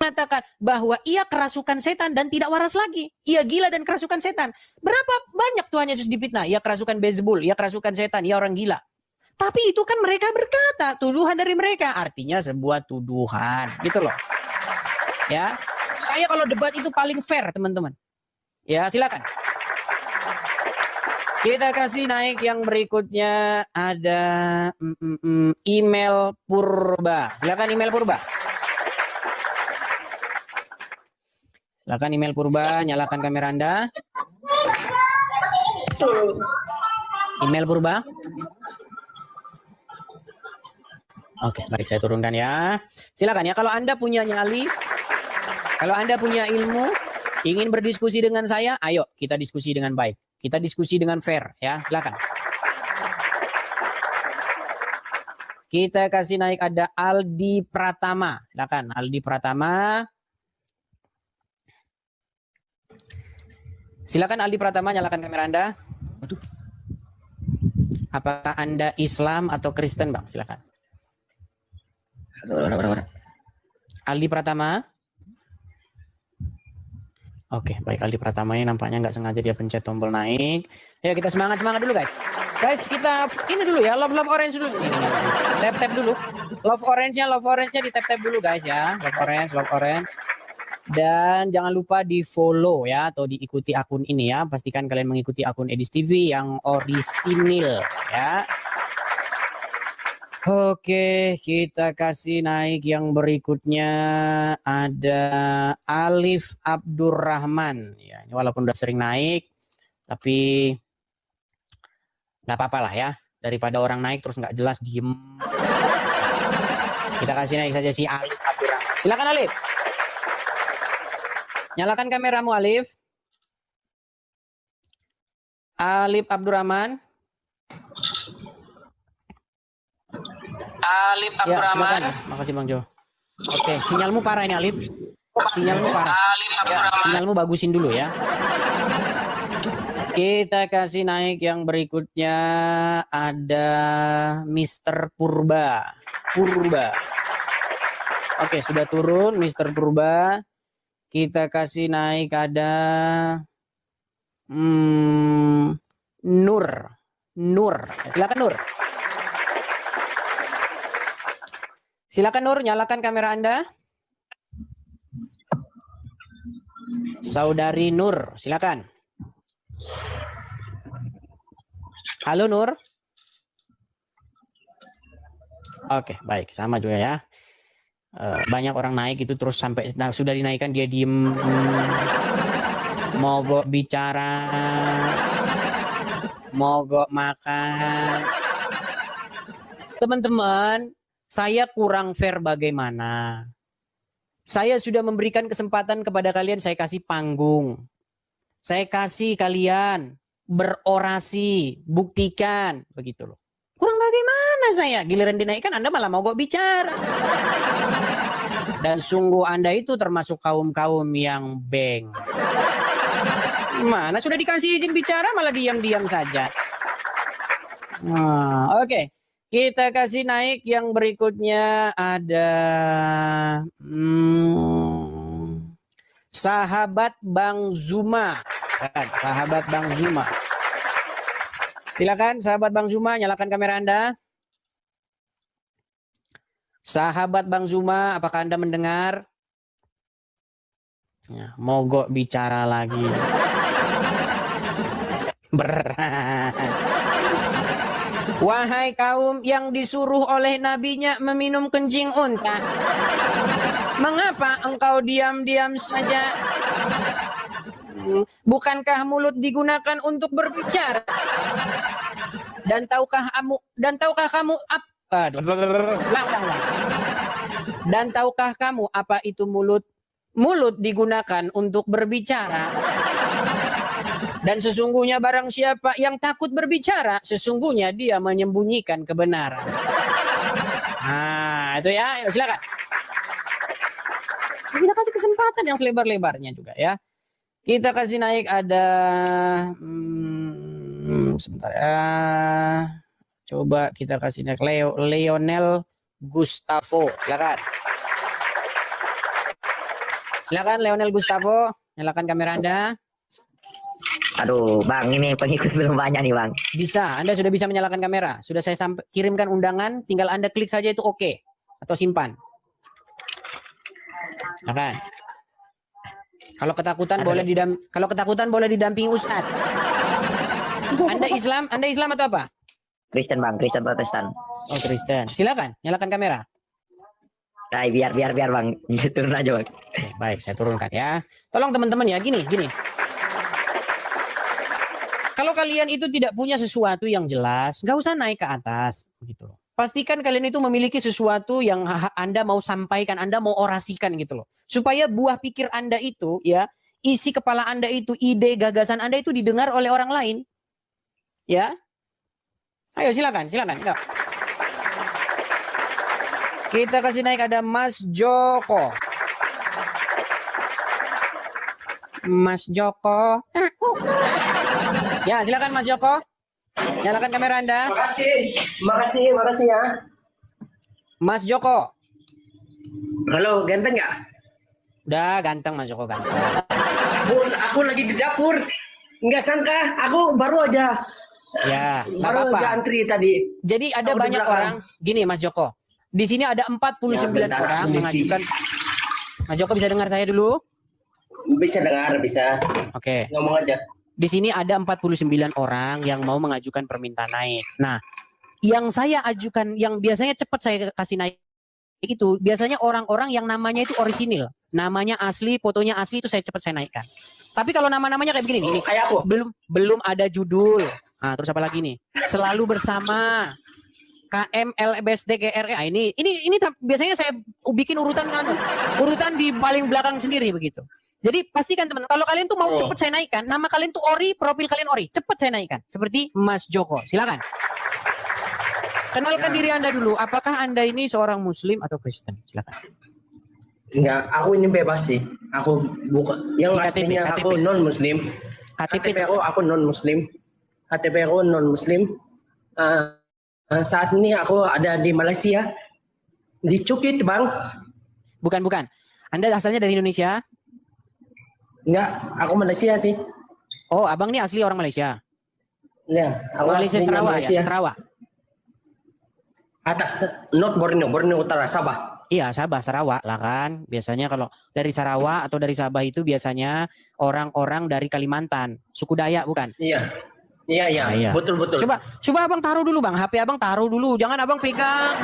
mengatakan bahwa ia kerasukan setan dan tidak waras lagi. Ia gila dan kerasukan setan. Berapa banyak Tuhan Yesus difitnah? Ia kerasukan Beelzebul, ia kerasukan setan, ia orang gila. Tapi itu kan mereka berkata, tuduhan dari mereka. Artinya sebuah tuduhan. Gitu loh. Ya, saya kalau debat itu paling fair, teman-teman. Ya, silakan. Kita kasih naik yang berikutnya. Ada email Purba. Silakan email Purba. Silakan email Purba, nyalakan kamera Anda. Email Purba. Oke, baik, saya turunkan ya. Silakan ya, kalau Anda punya nyali, kalau Anda punya ilmu, ingin berdiskusi dengan saya, ayo kita diskusi dengan baik. Kita diskusi dengan fair ya, silakan. Kita kasih naik, ada Aldi Pratama. Silakan Aldi Pratama. Silakan Aldi Pratama, nyalakan kamera Anda. Waduh. Apakah Anda Islam atau Kristen, Bang? Silakan. Aldi Pratama. Oke, baik, Aldi Pratama ini nampaknya nggak sengaja dia pencet tombol naik. Ya, kita semangat dulu, guys. Guys, kita ini dulu ya, love orange dulu. Ini. Tap dulu. Love orange-nya di tap dulu, guys ya. Love orange. Dan jangan lupa di follow ya, atau diikuti akun ini ya. Pastikan kalian mengikuti akun Edis TV yang orisinil ya. Oke, kita kasih naik yang berikutnya. Ada Alif Abdurrahman. Ya, ini walaupun udah sering naik, tapi nggak apa-apa lah ya. Daripada orang naik terus nggak jelas, diem. Kita kasih naik saja si Alif Abdurrahman. Silakan Alif. Nyalakan kameramu, Alif. Alif Abdurrahman. Alif Abdurrahman. Ya, makasih Bang Jo. Oke, sinyalmu parah ini Alif. Sinyalmu parah. Alif Abdurrahman. Ya, sinyalmu bagusin dulu ya. Kita kasih naik yang berikutnya, ada Mr. Purba. Oke, sudah turun Mr. Purba. Kita kasih naik, ada Nur. Silakan Nur. Silakan Nur, nyalakan kamera Anda. Saudari Nur, silakan. Halo Nur. Oke, baik, sama juga ya. Banyak orang naik itu terus sampai sudah dinaikkan dia diem, mogok bicara, mogok makan. Teman-teman, saya kurang fair bagaimana? Saya sudah memberikan kesempatan kepada kalian, saya kasih panggung. Saya kasih kalian berorasi, buktikan, begitu loh. Kurang bagaimana saya? Giliran dinaikkan Anda malah mogok bicara. Dan sungguh Anda itu termasuk kaum-kaum yang beng. Mana sudah dikasih izin bicara malah diam-diam saja. Oke. Kita kasih naik yang berikutnya, ada sahabat Bang Zuma. Sahabat Bang Zuma. Silakan sahabat Bang Zuma, nyalakan kamera Anda. Sahabat Bang Zuma, apakah Anda mendengar? Ya, mogok bicara lagi. Berat. Wahai kaum yang disuruh oleh nabinya meminum kencing unta, mengapa engkau diam-diam saja? Bukankah mulut digunakan untuk berbicara? Dan tahukah kamu Dan tahukah kamu apa itu mulut? Mulut digunakan untuk berbicara. Dan sesungguhnya barang siapa yang takut berbicara, sesungguhnya dia menyembunyikan kebenaran. Nah, itu ya, silakan. Kita kasih kesempatan yang selebar-lebarnya juga ya. Kita kasih naik, ada sebentar ya. Coba kita kasih naik Leonel Gustavo, silakan. Silakan Leonel Gustavo, nyalakan kamera Anda. Aduh, Bang, ini pengikut belum banyak nih, Bang. Bisa, Anda sudah bisa menyalakan kamera. Sudah saya kirimkan undangan, tinggal Anda klik saja itu oke atau simpan. Silakan. Kalau ketakutan boleh didampingi Ustadz. Anda Islam atau apa? Kristen, Bang, Kristen Protestan. Oh, Kristen. Silakan, nyalakan kamera. Nah, biar Bang, turun aja, Bang. Oke, baik, saya turunkan ya. Tolong teman-teman ya, gini. Kalau kalian itu tidak punya sesuatu yang jelas, nggak usah naik ke atas, begitu loh. Pastikan kalian itu memiliki sesuatu yang Anda mau sampaikan, Anda mau orasikan gitu loh. Supaya buah pikir Anda itu ya, isi kepala Anda itu, ide, gagasan Anda itu didengar oleh orang lain. Ya. Ayo silakan. Yuk. Kita kasih naik ada Mas Joko. Mas Joko. Ya, silakan Mas Joko. Nyalakan kamera Anda. Makasih ya. Mas Joko. Halo, ganteng nggak? Udah ganteng Mas Joko, ganteng. Bun, aku lagi di dapur. Nggak sangka, aku baru aja. Ya, nggak Baru apa-apa. aja antri tadi. Jadi ada Aku di banyak belakang. orang. Gini Mas Joko. Di sini ada 49 Ya, bentar, orang aku mengajukan. Mas Joko bisa dengar saya dulu? Bisa dengar, bisa. Oke. Ngomong aja. Di sini ada 49 orang yang mau mengajukan permintaan naik. Nah, yang saya ajukan, yang biasanya cepat saya kasih naik itu, biasanya orang-orang yang namanya itu orisinil. Namanya asli, fotonya asli itu cepat saya naikkan. Tapi kalau nama-namanya kayak begini nih, Kayak aku. belum ada judul. Nah, terus apa lagi nih? Selalu bersama. KM, LBSD, GRE. Ini biasanya saya bikin urutan di paling belakang sendiri begitu. Jadi pastikan teman-teman, kalau kalian tuh mau cepet saya naikkan, nama kalian tuh ori, profil kalian ori, cepet saya naikkan. Seperti Mas Joko, silakan. Kenalkan diri Anda dulu, apakah Anda ini seorang Muslim atau Kristen? Silakan. Enggak, aku ini bebas sih. Aku bukan. Yang Di KTP, aslinya KTP. aku non Muslim. KTP aku non Muslim. KTP aku non Muslim. Saat ini aku ada di Malaysia. Di Cukit, Bang. Bukan. Anda asalnya dari Indonesia? Enggak, aku Malaysia sih. Oh, abang ini asli orang Malaysia. Ya, aku Malaysia aslinya Sarawak Malaysia. ya? Sarawak. Atas North Borneo Utara, Sabah. Iya, Sabah, Sarawak lah kan. Biasanya kalau dari Sarawak atau dari Sabah itu biasanya orang-orang dari Kalimantan, suku Dayak bukan? Iya. Ah, iya. Betul. Coba abang taruh dulu bang, HP abang taruh dulu, jangan abang pegang.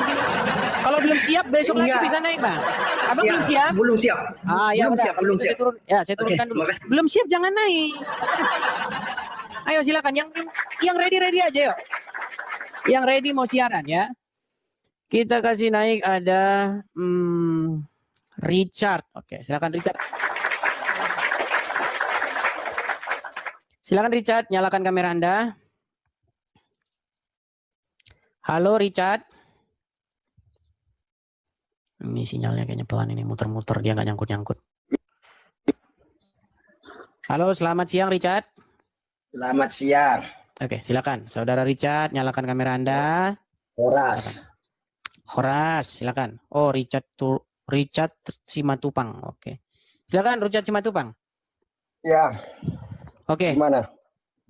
Kalau belum siap besok lagi Enggak. bisa naik bang. Abang Ya, belum siap? Belum siap. Ah ya belum udah, siap, kalau belum gitu siap. saya turunkan Oke, dulu. makasih. Belum siap jangan naik. Ayo silakan yang ready aja yuk. Yang ready mau siaran ya. Kita kasih naik ada Richard. Oke, silakan Richard. Silakan Richard, nyalakan kamera Anda. Halo Richard. Ini sinyalnya kayaknya pelan ini, muter-muter dia nggak nyangkut-nyangkut. Halo, selamat siang Richard. Selamat siang. Oke, silakan. Saudara Richard, nyalakan kamera Anda. Horas, silakan. Oh, Richard Simatupang. Oke. Silakan Richard Simatupang. Ya. Oke. Gimana?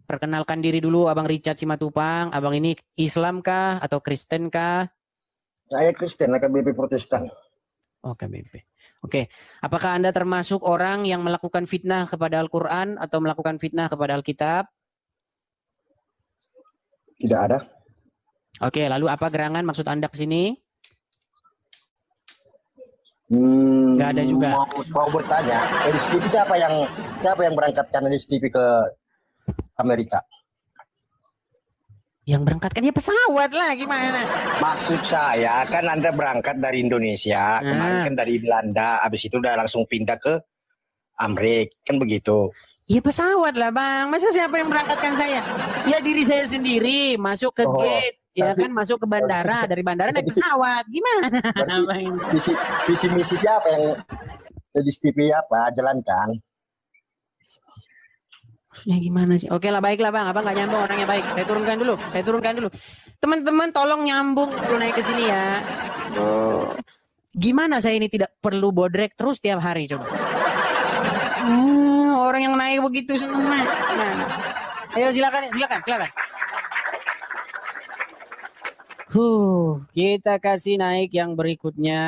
Perkenalkan diri dulu Abang Richard Simatupang. Abang ini Islam kah atau Kristen kah? Saya Kristen, AKBP Protestan. Oh, KBP. Oke. Apakah Anda termasuk orang yang melakukan fitnah kepada Al-Quran atau melakukan fitnah kepada Alkitab? Tidak ada. Oke, lalu apa gerangan maksud Anda ke sini? Nggak ada juga. Mau bertanya, LSTP siapa yang berangkatkan LSTP ke Amerika? Yang berangkatkan ya pesawat lah, gimana? Maksud saya kan Anda berangkat dari Indonesia, kemarin kan dari Belanda, habis itu udah langsung pindah ke Amerika, kan begitu. Ya pesawat lah bang, masa siapa yang berangkatkan saya? Ya diri saya sendiri, masuk ke gate, ya kan masuk ke bandara, dari bandara naik pesawat, gimana? Visi misi siapa yang LSTP apa jalankan? Maksudnya gimana sih? Oke lah, baiklah bang, abang nggak nyambung orangnya baik. Saya turunkan dulu. Teman-teman tolong nyambung dulu naik ke sini ya. Gimana saya ini tidak perlu bodrek terus tiap hari coba? Orang yang naik begitu seneng. Nah. Ayo silakan. Kita kasih naik yang berikutnya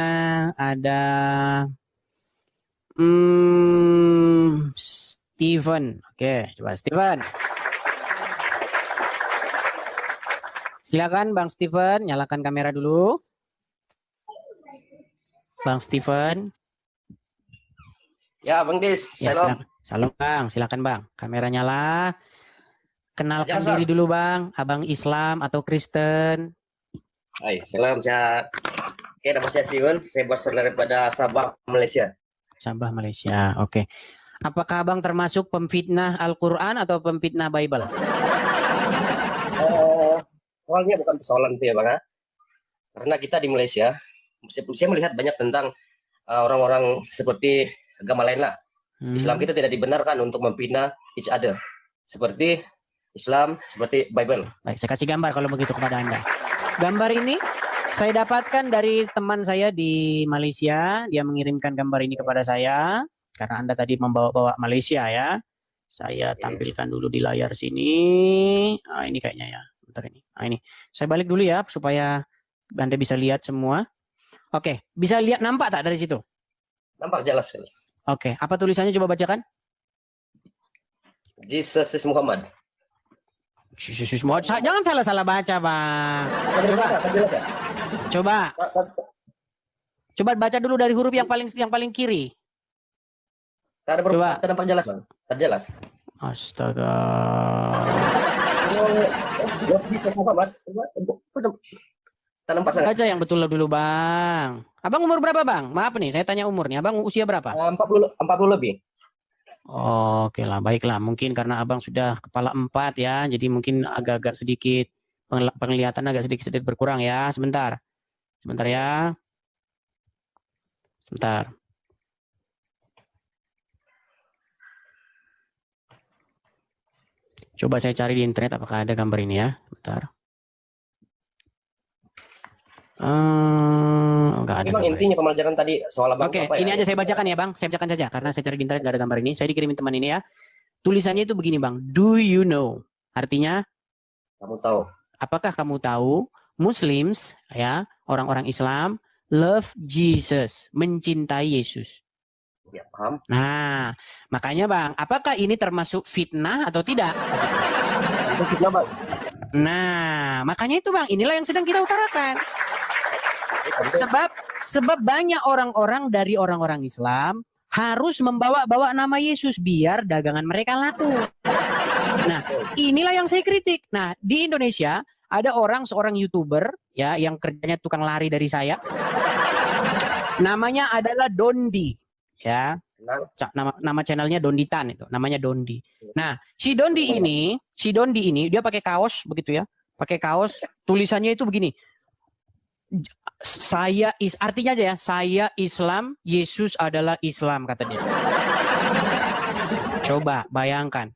ada Steven. Oke, coba Steven. Silakan Bang Steven, nyalakan kamera dulu. Bang Steven. Ya, Bang Dis. Ya, Shalom. Shalom Bang, silakan Bang. Kamera nyala. Kenalkan Jelas, Bang. diri dulu Bang, Abang Islam atau Kristen? Hai, salam saya. Oke, nama saya Steven. Saya berasal daripada Sabah, Malaysia. Sabah, Malaysia. Oke. Apakah Abang termasuk pemfitnah Al-Quran atau pemfitnah Bible? Awalnya bukan persoalan itu ya, Bang. Karena kita di Malaysia, saya melihat banyak tentang orang-orang seperti agama lain lah. Islam kita tidak dibenarkan untuk memfitnah each other. Seperti Islam, seperti Bible. Baik, saya kasih gambar kalau begitu kepada Anda. Gambar ini saya dapatkan dari teman saya di Malaysia. Dia mengirimkan gambar ini kepada saya. Karena Anda tadi membawa-bawa Malaysia ya. Saya tampilkan dulu di layar sini. Ah, ini kayaknya ya. Bentar ini. Ah, ini. Saya balik dulu ya supaya Anda bisa lihat semua. Oke, bisa lihat, nampak tak dari situ? Nampak jelas sekali. Oke, apa tulisannya coba bacakan? Jesus is Muhammad. Jangan salah-salah baca, Bang. Coba baca dulu dari huruf yang paling kiri. Coba. Nampak jelas, Bang. Terjelas. Astaga. Jesus Muhammad. Nampak sana. Baca yang betul dulu, Bang. Abang umur berapa, Bang? Maaf nih, saya tanya umur nih. Abang usia berapa? 40 lebih. Oke lah, baiklah. Mungkin karena Abang sudah kepala 4 ya, jadi mungkin agak-agak sedikit penglihatan agak sedikit berkurang ya. Sebentar ya. Sebentar. Coba saya cari di internet apakah ada gambar ini ya. Bentar. Enggak ada. Memang intinya pembelajaran tadi soal Abang. Oke, ini aja saya bacakan ya, Bang. Saya bacakan saja karena saya cari di internet nggak ada gambar ini. Saya dikirimin teman ini ya. Tulisannya itu begini, Bang. Do you know? Artinya, kamu tahu. Apakah kamu tahu Muslims ya, orang-orang Islam love Jesus, mencintai Yesus. Ya, paham. Nah, makanya Bang, apakah ini termasuk fitnah atau tidak? Itu fitnah, Bang. Nah, makanya itu Bang, inilah yang sedang kita utarakan. Sebab banyak orang-orang dari orang-orang Islam harus membawa-bawa nama Yesus biar dagangan mereka laku. Nah, inilah yang saya kritik. Nah, di Indonesia ada seorang YouTuber ya yang kerjanya tukang lari dari saya. Namanya adalah Dondi, ya. Nama channelnya Donditan itu, namanya Dondi. Nah, si Dondi ini dia pakai kaos begitu ya. Pakai kaos, tulisannya itu begini. Artinya aja ya, saya Islam, Yesus adalah Islam, kata dia. Coba bayangkan.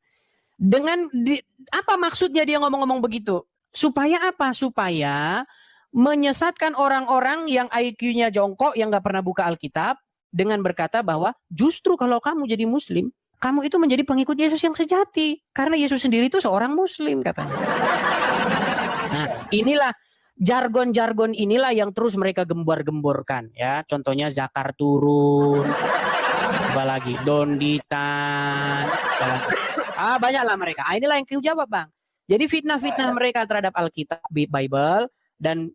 Apa maksudnya dia ngomong-ngomong begitu? Supaya apa? Supaya menyesatkan orang-orang yang IQ-nya jongkok, yang nggak pernah buka Alkitab, dengan berkata bahwa justru kalau kamu jadi Muslim, kamu itu menjadi pengikut Yesus yang sejati. Karena Yesus sendiri itu seorang Muslim, katanya. Nah, inilah jargon-jargon inilah yang terus mereka gembar-gemborkan ya. Contohnya Zakar turun, apalagi Donditan, banyaklah mereka. Inilah yang aku jawab, Bang. Jadi fitnah-fitnah mereka terhadap Alkitab, Bible, dan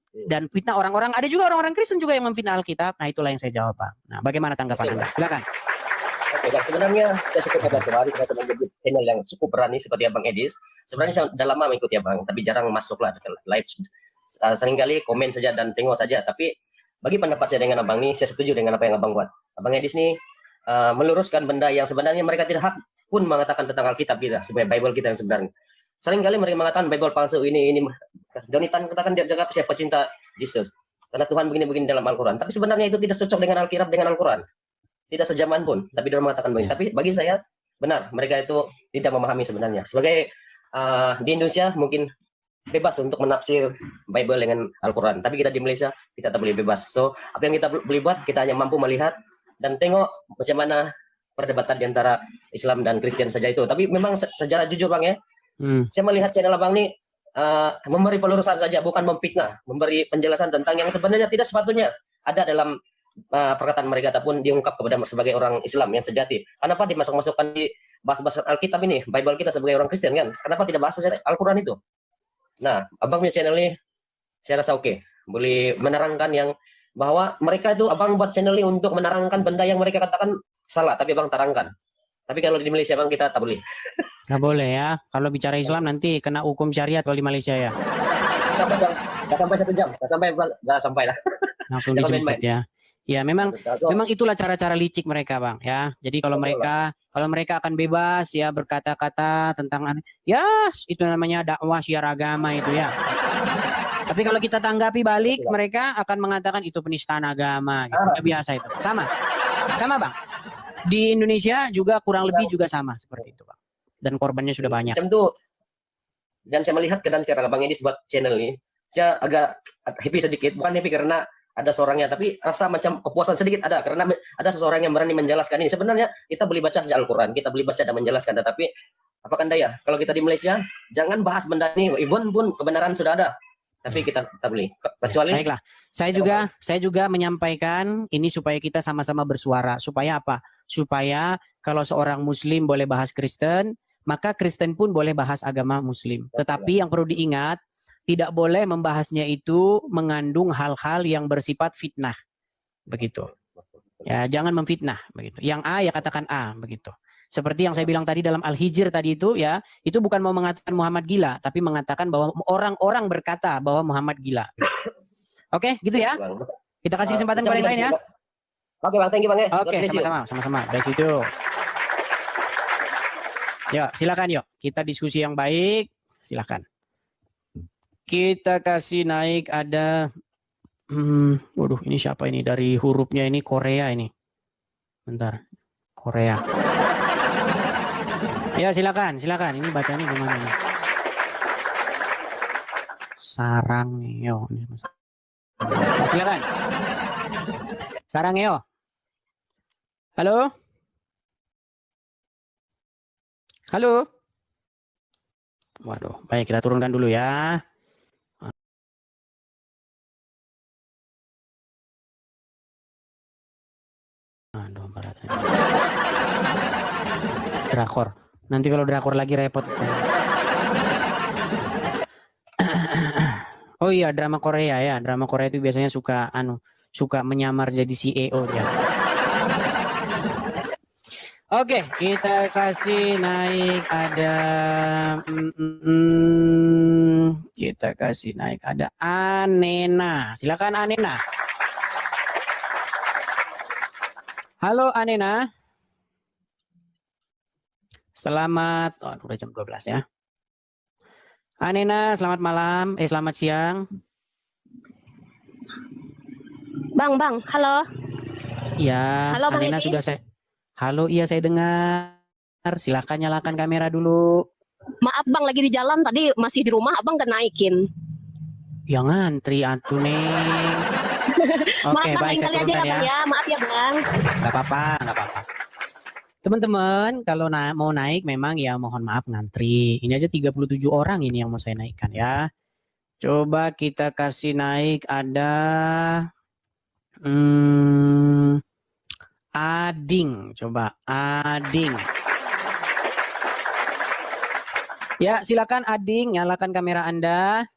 fitnah orang-orang. Ada juga orang-orang Kristen juga yang memfitnah Alkitab. Nah, itulah yang saya jawab, Bang. Nah, bagaimana tanggapan Anda? Silakan. Oke, dan sebenarnya saya cukup kebetulan kita menjadi channel yang cukup berani seperti Abang Edis. Sebenarnya saya udah lama mengikuti Abang, tapi jarang masuk lah live. Seringkali komen saja dan tengok saja. Tapi bagi pendapat saya dengan Abang ini, saya setuju dengan apa yang Abang buat. Abang Edis nih meluruskan benda yang sebenarnya mereka tidak hak pun mengatakan tentang Alkitab kita, sebagai Bible kita yang sebenarnya. Seringkali mereka mengatakan Bible palsu ini. Donitan katakan dia jaga siapa cinta Yesus. Karena Tuhan begini-begini dalam Al-Quran. Tapi sebenarnya itu tidak cocok dengan Alkitab, dengan Al-Quran. Tidak sejaman pun. Tapi dia mengatakan begini. Tapi bagi saya, benar. Mereka itu tidak memahami sebenarnya. Sebagai di Indonesia mungkin bebas untuk menafsir Bible dengan Al-Quran. Tapi kita di Malaysia, kita tak boleh bebas. So, apa yang kita boleh buat, kita hanya mampu melihat dan tengok bagaimana perdebatan di antara Islam dan Kristen saja itu. Tapi memang secara jujur Bang ya, saya melihat channel Abang ini memberi pelurusan saja, bukan memfitnah, memberi penjelasan tentang yang sebenarnya tidak sepatutnya ada dalam perkataan mereka ataupun diungkap kepada sebagai orang Islam yang sejati. Kenapa dimasuk-masukkan di bahas-bahas Alkitab ini, Bible kita sebagai orang Kristen kan? Kenapa tidak bahas saja Al-Quran itu? Nah, Abang punya channel ini, saya rasa oke. Boleh menerangkan yang bahwa mereka itu, Abang buat channel ini untuk menerangkan benda yang mereka katakan salah, tapi Abang terangkan. Tapi kalau di Malaysia Bang, kita tak boleh. Nggak boleh ya. Kalau bicara Islam nanti kena hukum syariat kalau di Malaysia ya. Sampai Bang, nggak sampai 1 jam, nggak sampai lah. Langsung dijemput ya. Ya memang itulah cara-cara licik mereka Bang ya. Jadi kalau mereka akan bebas ya berkata-kata tentang ya itu namanya dakwah syiar agama itu ya. Tapi kalau kita tanggapi balik mereka akan mengatakan itu penistaan agama gitu. Udah biasa itu. Sama Bang. Di Indonesia juga kurang lebih juga sama seperti itu Bang. Dan korbannya sudah banyak. Macam tuh. Dan saya melihat kedan Bang Edis buat channel ini, saya agak happy sedikit. Bukan happy karena ada seorangnya, tapi rasa macam kepuasan sedikit ada karena ada seseorang yang berani menjelaskan ini. Sebenarnya kita boleh baca saja Al-Quran, kita boleh baca dan menjelaskan, tetapi apakah daya kalau kita di Malaysia jangan bahas benda ini, ibun pun kebenaran sudah ada, tapi kita tak boleh. Kecuali baiklah, saya juga menyampaikan ini supaya kita sama-sama bersuara. Supaya apa? Supaya kalau seorang Muslim boleh bahas Kristen, maka Kristen pun boleh bahas agama Muslim. Tetapi yang perlu diingat, tidak boleh membahasnya itu mengandung hal-hal yang bersifat fitnah, begitu. Ya, jangan memfitnah, begitu. Yang A ya katakan A, begitu. Seperti yang saya bilang tadi dalam Al-Hijr tadi itu, ya, itu bukan mau mengatakan Muhammad gila, tapi mengatakan bahwa orang-orang berkata bahwa Muhammad gila. Oke, gitu ya. Kita kasih kesempatan kepada yang lain ya. Oke Bang, thank you Bang ya. Oke, sama-sama. Dari situ. Yuk, silakan yuk. Kita diskusi yang baik. Silakan. Kita kasih naik ada waduh ini siapa ini dari hurufnya ini Korea ini. Bentar. Korea. Ya silakan. Ini bacanya gimana nih? Sarangeo. Silakan. Sarangeo. Halo? Halo? Waduh, baik kita turunkan dulu ya. Aduh, berat. Drakor. Nanti kalau drakor lagi repot. Oh iya, drama Korea ya. Drama Korea itu biasanya suka menyamar jadi CEO ya. Oke, kita kasih naik ada kita kasih naik ada Anena. Silakan Anena. Halo Anena. Selamat, udah jam 12 ya. Anena, selamat malam, selamat siang. Bang, halo. Ya, halo, Anena Bang sudah saya. Halo, iya saya dengar. Silakan nyalakan kamera dulu. Maaf Bang, lagi di jalan tadi masih di rumah, Abang gak naikin. Ya ngantri atuh Neng. Oke, baik saya turunkan ya. Maaf ya Bang. Gak apa-apa. Teman-teman, kalau mau naik memang ya mohon maaf ngantri. Ini aja 37 orang ini yang mau saya naikkan ya. Coba kita kasih naik ada Ading. Coba Ading. Ya silakan Ading, nyalakan kamera Anda.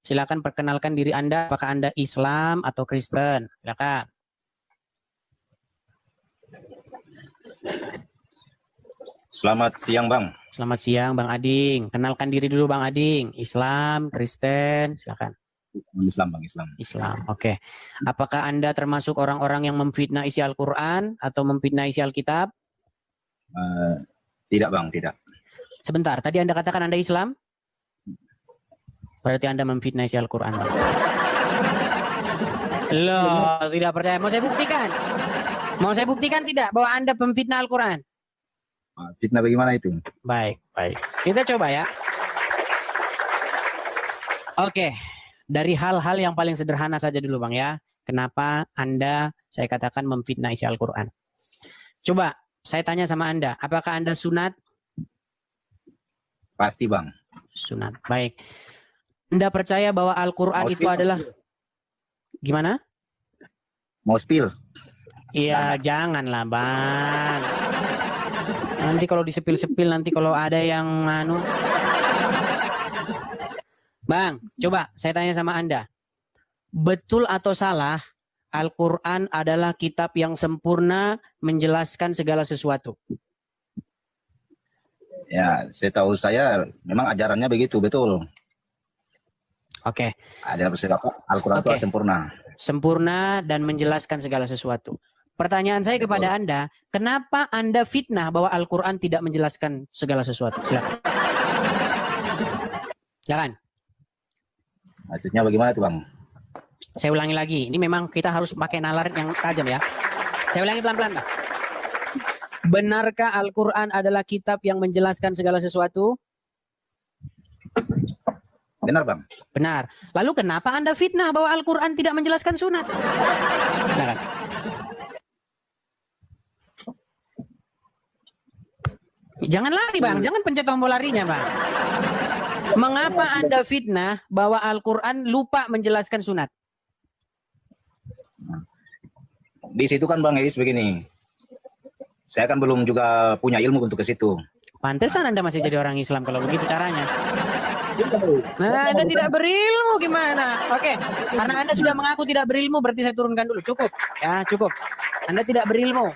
Silakan perkenalkan diri Anda, apakah Anda Islam atau Kristen. Silakan. Selamat siang Bang. Selamat siang Bang Ading. Kenalkan diri dulu Bang Ading. Islam, Kristen, silakan. Islam Bang, Islam. Islam, oke. Apakah Anda termasuk orang-orang yang memfitnah isi Al-Quran atau memfitnah isi Alkitab? Tidak Bang, tidak. Sebentar, tadi Anda katakan Anda Islam? Berarti Anda memfitnah isi Al-Quran. Loh, tidak percaya. Mau saya buktikan? Mau saya buktikan tidak bahwa Anda pemfitnah Al-Quran? Fitnah bagaimana itu? Baik. Kita coba ya. Oke, dari hal-hal yang paling sederhana saja dulu Bang ya. Kenapa Anda, saya katakan memfitnah isi Al-Quran? Coba, saya tanya sama Anda, apakah Anda sunat? Pasti bang. Sunat. Baik. Anda percaya bahwa Al-Quran Mau itu spill, adalah gimana? Mau spill? Iya, janganlah Bang. Nanti kalau disepil-sepil, nanti kalau ada yang Bang, coba saya tanya sama Anda. Betul atau salah, Al-Quran adalah kitab yang sempurna menjelaskan segala sesuatu? Ya, setahu saya memang ajarannya begitu, betul. Oke. Ada Al-Quran itu Oke. sempurna. Sempurna dan menjelaskan segala sesuatu. Pertanyaan saya kepada Anda, kenapa Anda fitnah bahwa Al-Quran tidak menjelaskan segala sesuatu? Silakan. Silakan. Maksudnya bagaimana tuh bang? Saya ulangi lagi. Ini memang kita harus pakai nalar yang tajam ya. Saya ulangi pelan-pelan, Pak. Benarkah Al-Quran adalah kitab yang menjelaskan segala sesuatu? Benar bang. Benar. Lalu kenapa Anda fitnah bahwa Al-Quran tidak menjelaskan sunat? Silakan. Jangan lari Bang, jangan pencet tombol larinya Bang. Mengapa Anda fitnah bahwa Al-Quran lupa menjelaskan sunat? Di situ kan bang Edis begini. Saya kan belum juga punya ilmu untuk ke situ. Pantesan Anda masih jadi orang Islam kalau begitu caranya. Nah, Anda tidak berilmu gimana? Oke, karena Anda sudah mengaku tidak berilmu, berarti saya turunkan dulu. Cukup, ya cukup. Anda tidak berilmu.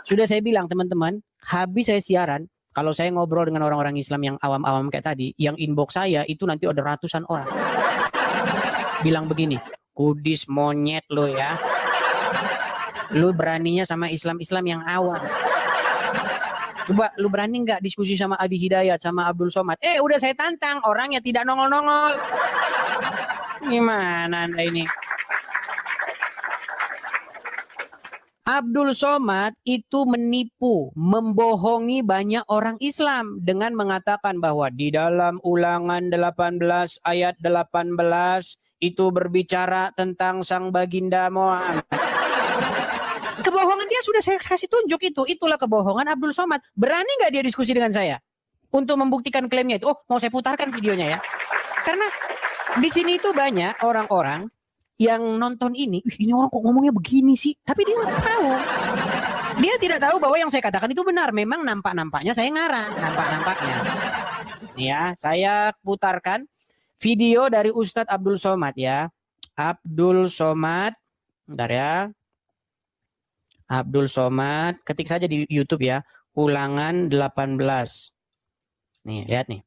Sudah saya bilang teman-teman, habis saya siaran, kalau saya ngobrol dengan orang-orang Islam yang awam-awam kayak tadi, yang inbox saya itu nanti ada ratusan orang. Bilang begini, kudis monyet lo ya. Lu beraninya sama Islam-Islam yang awam. Coba lu berani nggak diskusi sama Adi Hidayat, sama Abdul Somad? Udah saya tantang, orangnya tidak nongol-nongol. Gimana Anda ini? Abdul Somad itu menipu, membohongi banyak orang Islam dengan mengatakan bahwa di dalam Ulangan 18 ayat 18 itu berbicara tentang Sang Baginda Muhammad. Kebohongan dia sudah saya kasih tunjuk itu. Itulah kebohongan Abdul Somad. Berani nggak dia diskusi dengan saya untuk membuktikan klaimnya itu? Oh, mau saya putarkan videonya ya. Karena di sini itu banyak orang-orang yang nonton ini. Ini orang kok ngomongnya begini sih? Tapi dia nggak tahu. Dia tidak tahu bahwa yang saya katakan itu benar. Memang nampak-nampaknya saya ngarang. Nampak-nampaknya. Ya, saya putarkan video dari Ustadz Abdul Somad ya. Abdul Somad. Bentar ya. Abdul Somad, ketik saja di YouTube ya, Ulangan 18. Nih, lihat nih.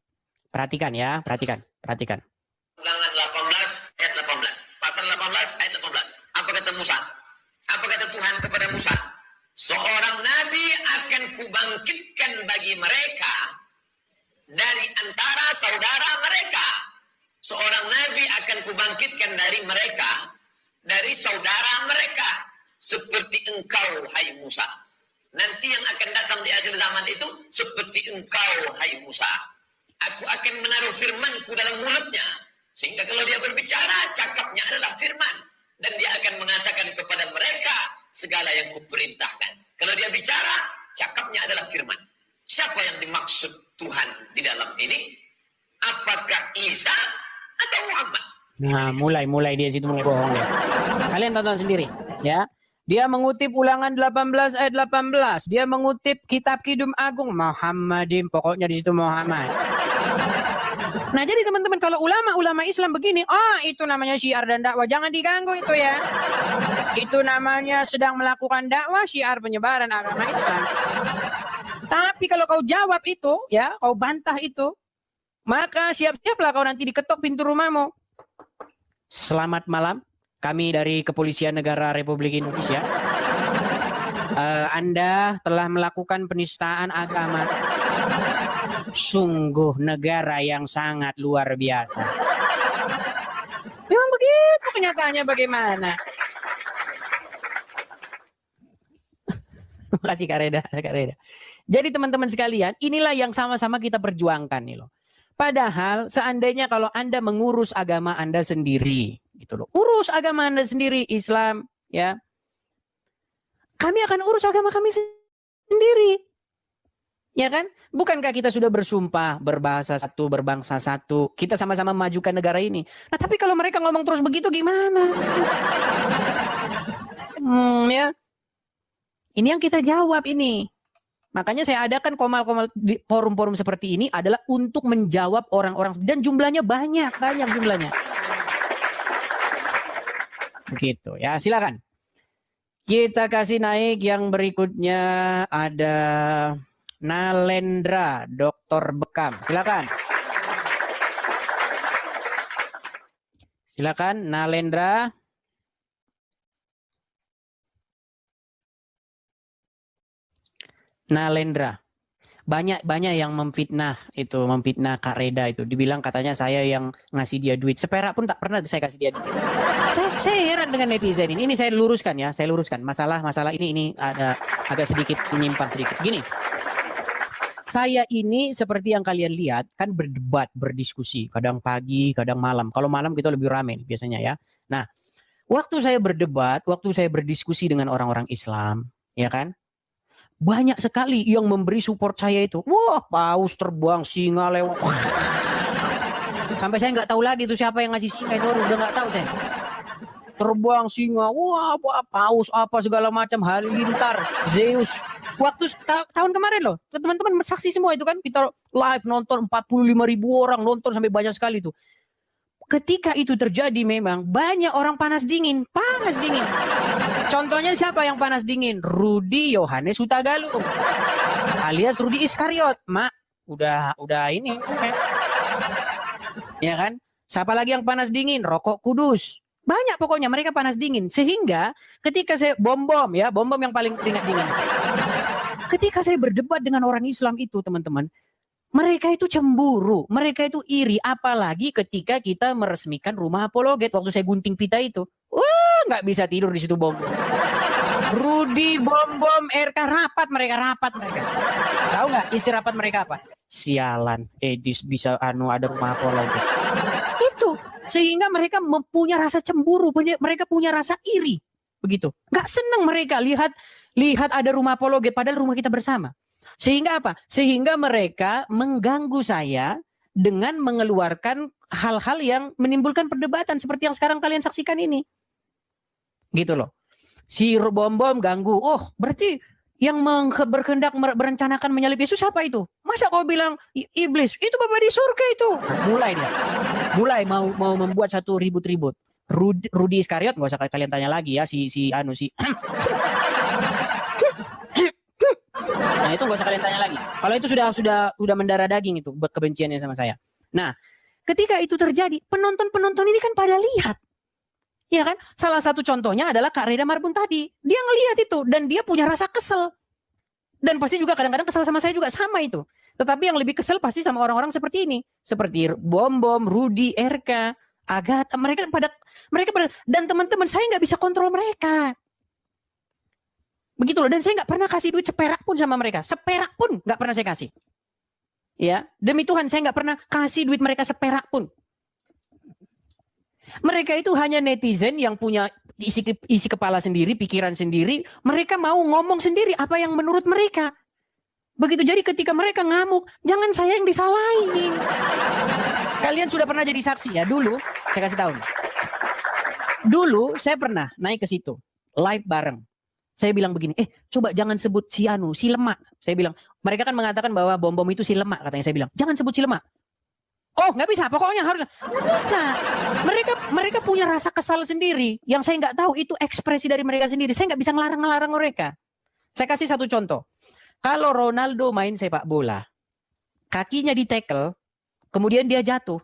Perhatikan ya, perhatikan. Ulangan 18 ayat 18. Pasal 18 ayat 18. Apa kata Musa? Apa kata Tuhan kepada Musa? Seorang nabi akan kubangkitkan bagi mereka dari antara saudara mereka. Seorang nabi akan kubangkitkan dari mereka, dari saudara mereka. Seperti engkau, hai Musa. Nanti yang akan datang di akhir zaman itu seperti engkau, hai Musa. Aku akan menaruh firmanku dalam mulutnya. Sehingga kalau dia berbicara, cakapnya adalah firman. Dan dia akan mengatakan kepada mereka segala yang kuperintahkan. Kalau dia bicara, cakapnya adalah firman. Siapa yang dimaksud Tuhan di dalam ini? Apakah Isa atau Muhammad? Nah, mulai dia situ mulai bohong ya. Kalian tonton sendiri ya. Dia mengutip Ulangan 18 ayat 18. Dia mengutip Kitab Kidung Agung Muhammadin, pokoknya di situ Muhammad. Nah, jadi teman-teman kalau ulama-ulama Islam begini, itu namanya syiar dan dakwah, jangan diganggu itu ya. Itu namanya sedang melakukan dakwah, syiar penyebaran agama Islam. Tapi kalau kau jawab itu, ya, kau bantah itu, maka siap-siaplah kau nanti diketok pintu rumahmu. Selamat malam. Kami dari Kepolisian Negara Republik Indonesia. Anda telah melakukan penistaan agama. Sungguh negara yang sangat luar biasa. Memang begitu kenyataannya bagaimana? Terima kasih Kak Reda. Jadi teman-teman sekalian, inilah yang sama-sama kita perjuangkan nih loh. Padahal seandainya kalau Anda mengurus agama Anda sendiri, gitu loh. Urus agama Anda sendiri, Islam, ya. Kami akan urus agama kami sendiri. Sendiri. Ya kan? Bukankah kita sudah bersumpah berbahasa satu, berbangsa satu, kita sama-sama memajukan negara ini. Nah, tapi kalau mereka ngomong terus begitu gimana? Ya. Ini yang kita jawab ini. Makanya saya adakan komal-komal di forum-forum seperti ini adalah untuk menjawab orang-orang, dan jumlahnya banyak jumlahnya. Begitu ya, silakan. Kita kasih naik yang berikutnya, ada Nalendra, Dr. Bekam. Silakan. Silakan Nalendra. Nalendra. Banyak yang memfitnah Kak Reda itu. Dibilang katanya saya yang ngasih dia duit. Seperak pun tak pernah saya kasih dia duit. Saya heran dengan netizen ini. Ini saya luruskan ya, Masalah ini ada agak sedikit menyimpang sedikit. Gini. Saya ini seperti yang kalian lihat kan berdebat, berdiskusi, kadang pagi, kadang malam. Kalau malam kita lebih ramai biasanya ya. Nah, waktu saya berdebat, waktu saya berdiskusi dengan orang-orang Islam, ya kan? Banyak sekali yang memberi support saya itu. Wah, paus terbang, singa lewat. Sampai saya nggak tahu lagi itu siapa yang ngasih singa itu, udah nggak tahu saya. Terbang singa, wah, paus apa segala macam, halilintar, Zeus. Waktu tahun kemarin loh, teman-teman saksi semua itu kan, kita live nonton 45.000 orang nonton sampai banyak sekali itu. Ketika itu terjadi memang banyak orang panas dingin. Contohnya siapa yang panas dingin? Rudi Yohanes Hutagalung alias Rudi Iskariot. Udah ini. Ya kan? Siapa lagi yang panas dingin? Rokok Kudus. Banyak pokoknya mereka panas dingin. Sehingga ketika saya bom yang paling keringat dingin. Ketika saya berdebat dengan orang Islam itu, teman-teman, mereka itu cemburu, mereka itu iri, apalagi ketika kita meresmikan rumah apologet. Waktu saya gunting pita itu, wah, nggak bisa tidur di situ bom. Rudi, bom, RK rapat mereka. Tahu nggak isi rapat mereka apa? Sialan, Edis bisa ada rumah apologet. Itu sehingga mereka mempunyai rasa cemburu, mereka punya rasa iri, begitu. Nggak senang mereka lihat ada rumah apologet, padahal rumah kita bersama. Sehingga apa? Sehingga mereka mengganggu saya dengan mengeluarkan hal-hal yang menimbulkan perdebatan seperti yang sekarang kalian saksikan ini. Gitu loh. Si bom ganggu. Oh, berarti yang berkehendak berencanakan menyalib Yesus siapa itu? Masa kau bilang iblis? Itu Bapak di surga itu. Mulai mau membuat satu ribut-ribut. Rudi Iskariot nggak usah kalian tanya lagi ya si Nah, itu nggak usah kalian tanya lagi. Kalau itu sudah mendarah daging itu kebenciannya sama saya. Nah, ketika itu terjadi, penonton ini kan pada lihat. Ya kan? Salah satu contohnya adalah Kak Reda Marbun tadi. Dia ngelihat itu dan dia punya rasa kesel. Dan pasti juga kadang-kadang kesel sama saya juga sama itu. Tetapi yang lebih kesel pasti sama orang-orang seperti ini. Seperti Bom, Rudi, RK, Agatha, mereka pada dan teman-teman saya nggak bisa kontrol mereka. Begitu loh, dan saya nggak pernah kasih duit seperak pun sama mereka. Seperak pun nggak pernah saya kasih. Ya, demi Tuhan saya nggak pernah kasih duit mereka seperak pun. Mereka itu hanya netizen yang punya isi kepala sendiri, pikiran sendiri. Mereka mau ngomong sendiri apa yang menurut mereka. Begitu, jadi ketika mereka ngamuk, jangan saya yang disalahin. Kalian sudah pernah jadi saksi ya. Dulu, saya kasih tahu. Dulu saya pernah naik ke situ, live bareng. Saya bilang begini, coba jangan sebut si lemak. Saya bilang, mereka kan mengatakan bahwa bom itu si lemak, katanya. Saya bilang, jangan sebut si lemak. Oh, nggak bisa, pokoknya harus. Nggak bisa. Mereka punya rasa kesal sendiri, yang saya nggak tahu itu ekspresi dari mereka sendiri. Saya nggak bisa ngelarang mereka. Saya kasih satu contoh. Kalau Ronaldo main sepak bola, kakinya di-tackle, kemudian dia jatuh,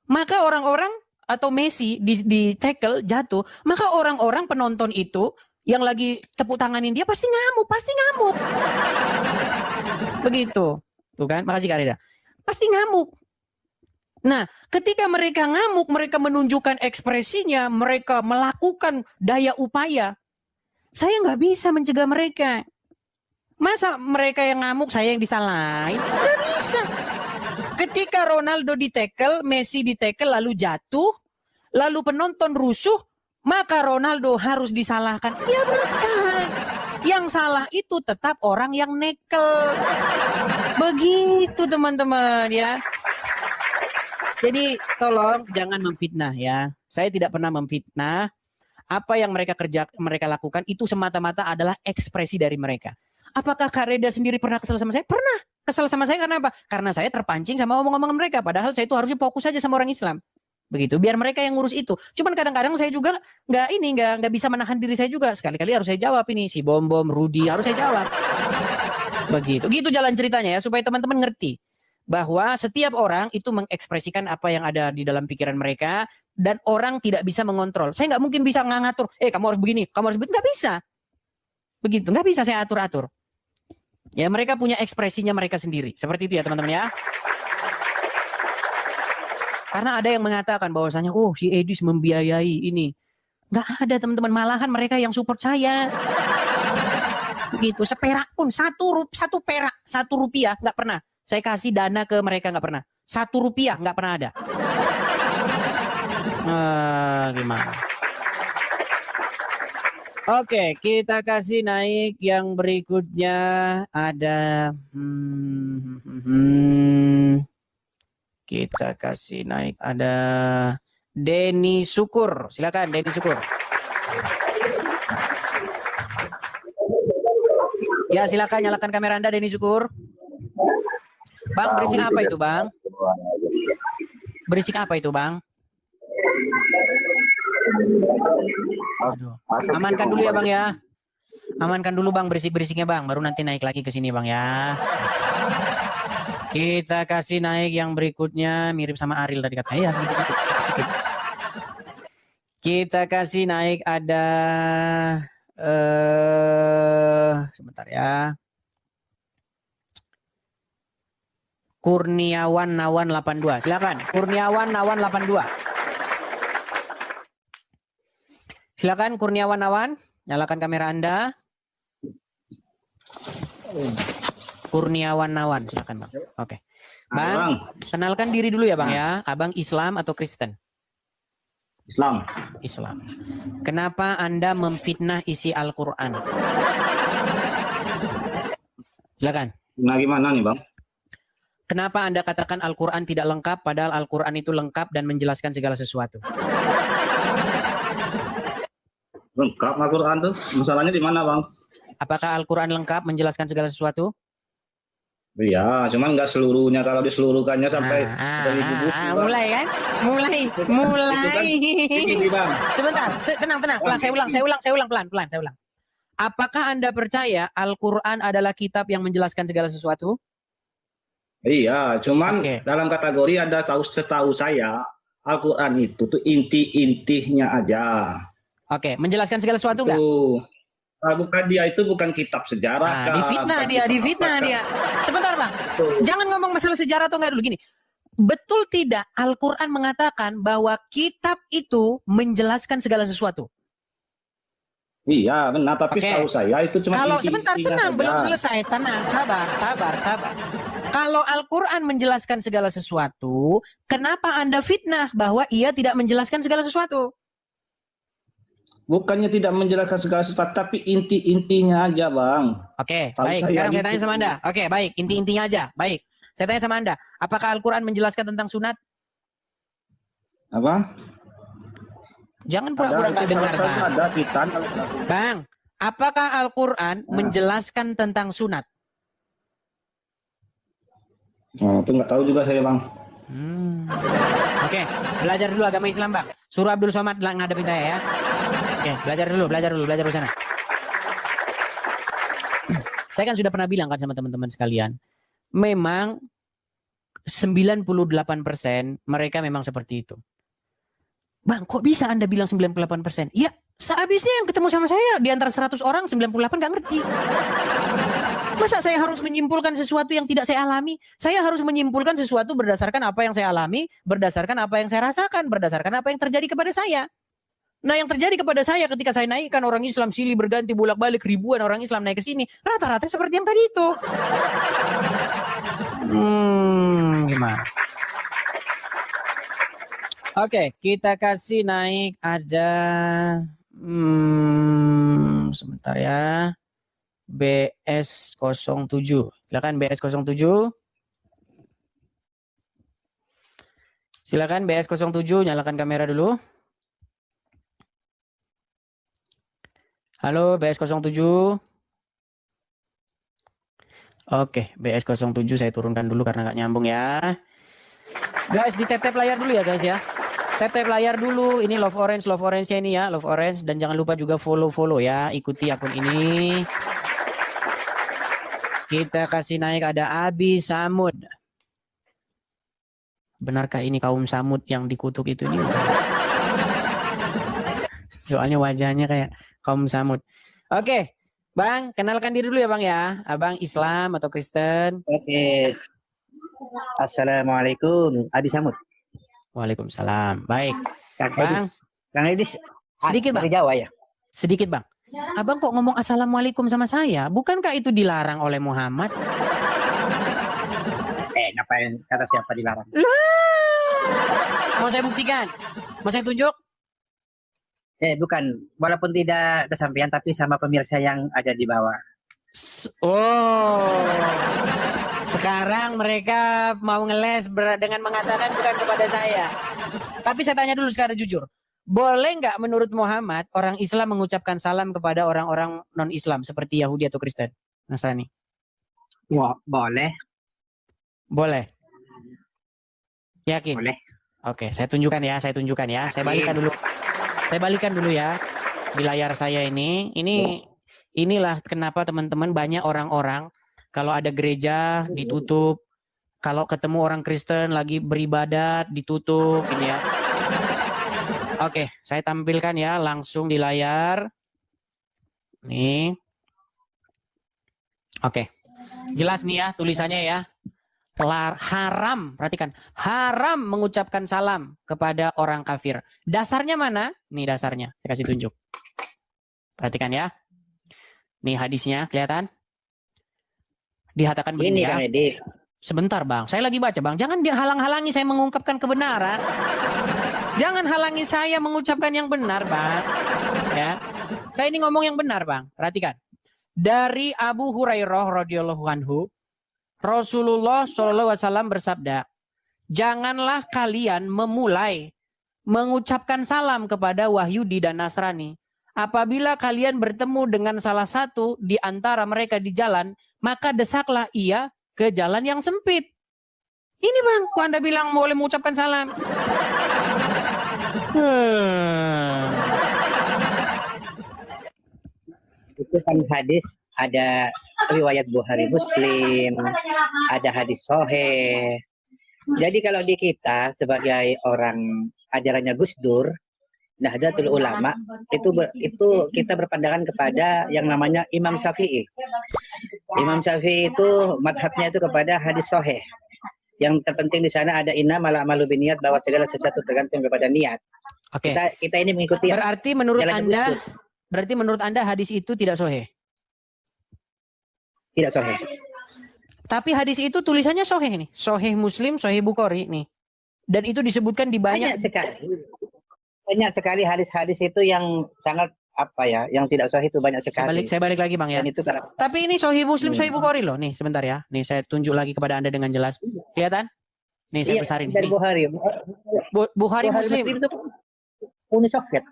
maka orang-orang atau Messi di tackle jatuh, maka orang-orang penonton itu yang lagi tepuk tanganin dia pasti ngamuk. Begitu. Tuh kan, makasih Kak Reda. Pasti ngamuk. Nah, ketika mereka ngamuk, mereka menunjukkan ekspresinya, mereka melakukan daya upaya. Saya nggak bisa mencegah mereka. Masa mereka yang ngamuk, saya yang disalahin? Nggak bisa. Ketika Ronaldo di-tackle, Messi di-tackle, lalu jatuh, lalu penonton rusuh, maka Ronaldo harus disalahkan. Ya bukan. Yang salah itu tetap orang yang nekel. Begitu teman-teman ya. Jadi tolong jangan memfitnah ya. Saya tidak pernah memfitnah. Apa yang mereka lakukan itu semata-mata adalah ekspresi dari mereka. Apakah Kak Reda sendiri pernah kesel sama saya? Pernah. Kesel sama saya karena apa? Karena saya terpancing sama omong-omongan mereka. Padahal saya itu harusnya fokus saja sama orang Islam. Begitu. Biar mereka yang ngurus itu. Cuman kadang-kadang saya juga nggak bisa menahan diri saya juga. Sekali-kali harus saya jawab ini. Si Bom, Rudi harus saya jawab. Begitu. Gitu jalan ceritanya ya. Supaya teman-teman ngerti. Bahwa setiap orang itu mengekspresikan apa yang ada di dalam pikiran mereka. Dan orang tidak bisa mengontrol. Saya nggak mungkin bisa ngatur. Kamu harus begini. Kamu harus begitu. Nggak bisa. Begitu. Nggak bisa saya atur-atur. Ya mereka punya ekspresinya mereka sendiri. Seperti itu ya teman-teman ya. Karena ada yang mengatakan bahwasanya, oh si Edis membiayai ini. Nggak ada teman-teman. Malahan mereka yang support saya. Begitu. Seperak pun. Satu perak. 1 rupiah. Nggak pernah. Saya kasih dana ke mereka. Nggak pernah. 1 rupiah. Nggak pernah ada. Gimana? Oke, kita kasih naik yang berikutnya ada kita kasih naik ada Denny Syukur. Silakan Denny Syukur. Ya, silakan nyalakan kamera Anda Denny Syukur. Bang, berisik apa itu, Bang? Berisik apa itu, Bang? Aduh. Amankan dulu ya Bang ya. Amankan dulu Bang berisik-berisiknya Bang. Baru nanti naik lagi ke sini Bang ya. Kita kasih naik yang berikutnya. Mirip sama Ariel tadi katanya. Ya, sedikit. Kita kasih naik ada sebentar ya. Kurniawan Nawan 82. Silakan. Kurniawan Nawan 82. Silakan Kurniawan Nawan, nyalakan kamera Anda. Kurniawan Nawan, silakan Bang. Oke. Bang, kenalkan diri dulu ya Bang ya. Abang Islam atau Kristen? Islam. Islam. Kenapa Anda memfitnah isi Al-Qur'an? Silakan. Nah, gimana nih, Bang? Kenapa Anda katakan Al-Qur'an tidak lengkap padahal Al-Qur'an itu lengkap dan menjelaskan segala sesuatu? Lengkap Al-Quran tuh. Masalahnya di mana, Bang? Apakah Al-Quran lengkap menjelaskan segala sesuatu? Iya, cuman nggak seluruhnya. Kalau diseluruhkannya sampai mulai kan? Mulai. Ini, Bang. Sebentar, tenang. Pelan, saya ulang pelan. Apakah Anda percaya Al-Quran adalah kitab yang menjelaskan segala sesuatu? Iya, cuman dalam kategori ada setahu saya Al-Quran itu tuh inti-intinya aja. Oke, menjelaskan segala sesuatu nggak? Bukan dia itu bukan kitab sejarah. Difitnah dia. Sebentar Bang, jangan ngomong masalah sejarah atau enggak dulu gini. Betul tidak Al-Quran mengatakan bahwa kitab itu menjelaskan segala sesuatu? Iya benar, tapi setahu saya itu cuma kalau sebentar tenang saja. Belum selesai, tenang, sabar. Kalau Al-Quran menjelaskan segala sesuatu, kenapa Anda fitnah bahwa ia tidak menjelaskan segala sesuatu? Bukannya tidak menjelaskan segala sesuatu, tapi inti-intinya aja, Bang. Oke, baik. Sekarang saya tanya sama Anda. Oke, baik. Inti-intinya aja. Baik. Saya tanya sama Anda. Apakah Al-Quran menjelaskan tentang sunat? Apa? Jangan pura-pura nggak dengar, Bang. Bang, apakah Al-Quran menjelaskan tentang sunat? Oh, itu nggak tahu juga saya, Bang. Oke, belajar dulu agama Islam, Bang. Suruh Abdul Somad ngadepin saya ya. Oke, belajar dulu sana. Saya kan sudah pernah bilang kan sama teman-teman sekalian. Memang 98% mereka memang seperti itu. Bang, kok bisa Anda bilang 98%? Ya, sehabisnya yang ketemu sama saya di antara 100 orang 98 nggak ngerti. Masa saya harus menyimpulkan sesuatu yang tidak saya alami? Saya harus menyimpulkan sesuatu berdasarkan apa yang saya alami, berdasarkan apa yang saya rasakan, berdasarkan apa yang terjadi kepada saya. Nah, yang terjadi kepada saya ketika saya naikkan orang Islam silih berganti bolak-balik ribuan orang Islam naik ke sini, rata-rata seperti yang tadi itu. Gimana? Oke, kita kasih naik ada sebentar ya. BS07. Silakan BS07. Silakan BS07 nyalakan kamera dulu. Halo BS07. Oke, BS07 saya turunkan dulu karena nggak nyambung ya. Guys, di tap-tap layar dulu ya guys ya. Tap-tap layar dulu. Ini Love Orange-nya ini ya, Love Orange. Dan jangan lupa juga follow ya. Ikuti akun ini. Kita kasih naik ada Abi Samud. Benarkah ini kaum Samud yang dikutuk itu nih? Soalnya wajahnya kayak kaum Samud. Oke, Bang, kenalkan diri dulu ya Bang ya. Abang Islam atau Kristen? Oke. Assalamualaikum, Abi Samud. Waalaikumsalam. Baik. Bang. Kang Edis. Sedikit Bang. Dari Jawa ya? Sedikit Bang. Abang kok ngomong assalamualaikum sama saya? Bukankah itu dilarang oleh Muhammad? Ngapain kata siapa dilarang? Mau saya buktikan? Mau saya tunjuk? Bukan. Walaupun tidak kesampaian tapi sama pemirsa yang ada di bawah. Oh. Sekarang mereka mau ngeles dengan mengatakan bukan kepada saya. Tapi saya tanya dulu secara jujur. Boleh nggak menurut Muhammad orang Islam mengucapkan salam kepada orang-orang non-Islam seperti Yahudi atau Kristen? Nasrani? Wah, boleh. Boleh. Yakin? Boleh. Oke, saya tunjukkan ya. Saya balikan dulu. Saya balikan dulu ya di layar saya ini. Inilah kenapa teman-teman banyak orang-orang kalau ada gereja ditutup, kalau ketemu orang Kristen lagi beribadat ditutup ini ya. Oke, saya tampilkan ya langsung di layar. Nih. Oke. Jelas nih ya tulisannya ya. Haram, perhatikan, haram mengucapkan salam kepada orang kafir. Dasarnya mana? Nih dasarnya, saya kasih tunjuk. Perhatikan ya. Nih hadisnya, kelihatan? Dikatakan begini ya. Sebentar Bang, saya lagi baca Bang. Jangan dihalang-halangi saya mengungkapkan kebenaran. Jangan halangi saya mengucapkan yang benar Bang. Ya, saya ini ngomong yang benar Bang. Perhatikan. Dari Abu Hurairah radhiyallahu anhu, Rasulullah SAW bersabda, janganlah kalian memulai mengucapkan salam kepada Wahyudi dan Nasrani. Apabila kalian bertemu dengan salah satu di antara mereka di jalan, maka desaklah ia ke jalan yang sempit. Ini Bang, kok Anda bilang boleh mengucapkan salam? Itu kan hadis, ada riwayat Bukhari Muslim, ada hadis Sahih. Jadi kalau di kita sebagai orang ajarannya Gus Dur, Nahdlatul Ulama, itu kita berpandangan kepada yang namanya Imam Syafi'i. Imam Syafi'i itu madhabnya itu kepada hadis Sahih. Yang terpenting di sana ada innamal a'malu binniyat, bahwa segala sesuatu tergantung kepada niat. Oke. Kita ini mengikuti. Berarti menurut Anda hadis itu tidak sahih? Tidak sahih. Tapi hadis itu tulisannya sahih nih. Sahih Muslim, Sahih Bukhari nih. Dan itu disebutkan di banyak sekali hadis-hadis itu yang sangat yang tidak sahih itu banyak sekali. Saya balik lagi Bang ya. Tapi ini Sahih Muslim, Sahih Bukhari loh. Nih sebentar ya. Nih saya tunjuk lagi kepada Anda dengan jelas. Kelihatan? Nih saya besarin. Dari Bukhari. Bukhari Muslim. Itu Uni Soviet.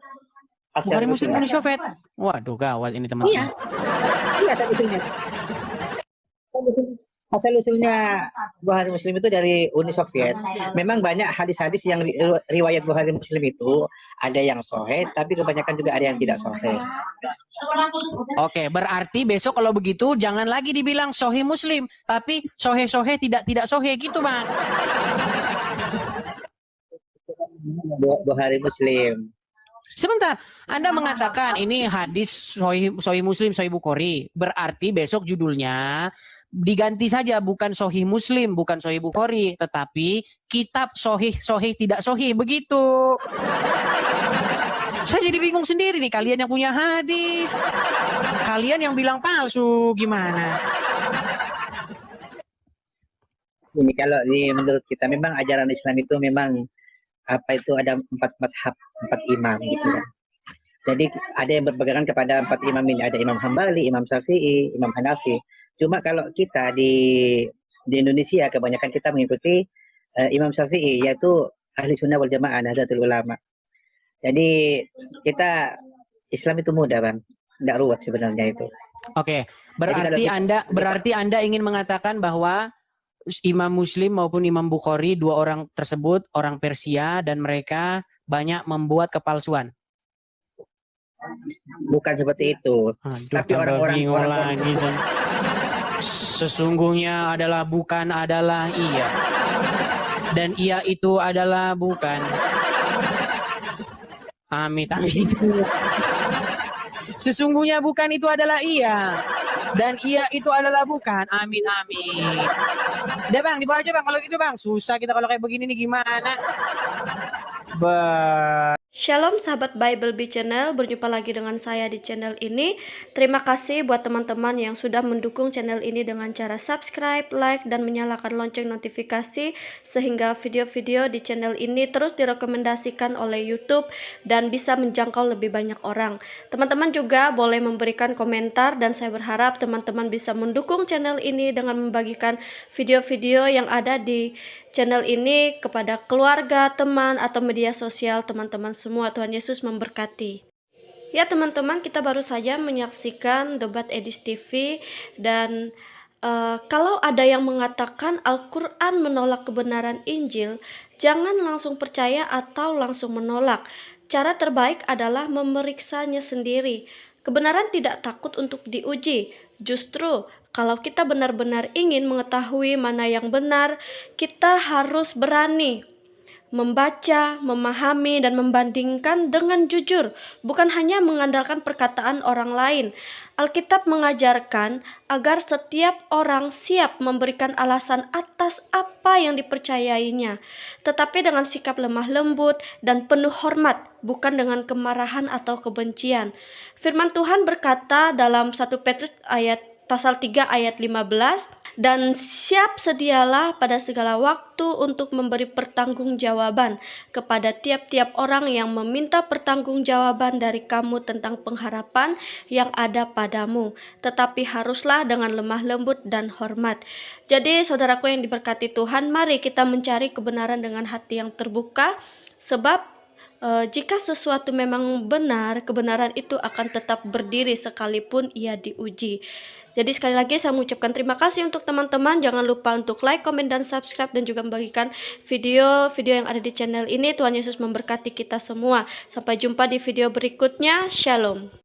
Bukhari Muslim Uni Soviet. Waduh gawat ini teman-teman. Iya usulnya. Asal-usulnya Bukhari Muslim itu dari Uni Soviet. Memang banyak hadis-hadis yang riwayat Bukhari Muslim itu ada yang sahih, tapi kebanyakan juga ada yang tidak sahih. Oke, berarti besok kalau begitu jangan lagi dibilang sahih Muslim, tapi sahih tidak sahih gitu Bang. Bukhari Muslim. Sebentar, Anda mengatakan ini hadis Sahih Muslim, Sahih Bukhari. Berarti besok judulnya diganti saja, bukan Sahih Muslim, bukan Sahih Bukhari, tetapi kitab Sahih tidak sahih, begitu. Saya jadi bingung sendiri nih, kalian yang punya hadis, kalian yang bilang palsu, gimana? Ini kalau menurut kita memang ajaran Islam itu memang ada 4 mazhab, 4 imam gitu kan. Jadi ada yang berpegangan kepada 4 imam ini, ada Imam Hambali, Imam Syafi'i, Imam Hanafi. Cuma kalau kita di Indonesia kebanyakan kita mengikuti Imam Syafi'i, yaitu ahli sunnah wal jamaah, Nahdlatul Ulama. Jadi kita Islam itu mudah, Bang, tidak ruwet sebenarnya itu. Oke, berarti Anda ingin mengatakan bahwa Imam Muslim maupun Imam Bukhari, dua orang tersebut orang Persia dan mereka banyak membuat kepalsuan. Bukan seperti itu. Aduh, Tapi orang-orang lagi. Sesungguhnya adalah bukan adalah iya. Dan iya itu adalah bukan. Amit. Sesungguhnya bukan itu adalah iya. Dan iya itu adalah bukan. Amin. Udah Bang, dibawa aja Bang. Kalau gitu Bang, susah kita kalau kayak begini nih gimana? Shalom sahabat Bible Bee Channel, berjumpa lagi dengan saya di channel ini. Terima kasih buat teman-teman yang sudah mendukung channel ini dengan cara subscribe, like, dan menyalakan lonceng notifikasi sehingga video-video di channel ini terus direkomendasikan oleh YouTube dan bisa menjangkau lebih banyak orang. Teman-teman juga boleh memberikan komentar dan saya berharap teman-teman bisa mendukung channel ini dengan membagikan video-video yang ada di channel ini kepada keluarga, teman, atau media sosial teman-teman semua. Tuhan Yesus memberkati. Ya teman-teman, kita baru saja menyaksikan debat Edis TV dan kalau ada yang mengatakan Al-Quran menolak kebenaran Injil, jangan langsung percaya atau langsung menolak. Cara terbaik adalah memeriksanya sendiri. Kebenaran tidak takut untuk diuji. Justru kalau kita benar-benar ingin mengetahui mana yang benar, kita harus berani membaca, memahami, dan membandingkan dengan jujur, bukan hanya mengandalkan perkataan orang lain. Alkitab mengajarkan agar setiap orang siap memberikan alasan atas apa yang dipercayainya, tetapi dengan sikap lemah lembut dan penuh hormat, bukan dengan kemarahan atau kebencian. Firman Tuhan berkata dalam 1 Petrus pasal 3 ayat 15, dan siap sedialah pada segala waktu untuk memberi pertanggungjawaban kepada tiap-tiap orang yang meminta pertanggungjawaban dari kamu tentang pengharapan yang ada padamu, tetapi haruslah dengan lemah lembut dan hormat. Jadi saudaraku yang diberkati Tuhan, mari kita mencari kebenaran dengan hati yang terbuka, sebab jika sesuatu memang benar, kebenaran itu akan tetap berdiri sekalipun ia diuji. Jadi sekali lagi saya mengucapkan terima kasih untuk teman-teman. Jangan lupa untuk like, komen, dan subscribe, dan juga membagikan video-video yang ada di channel ini. Tuhan Yesus memberkati kita semua. Sampai jumpa di video berikutnya. Shalom.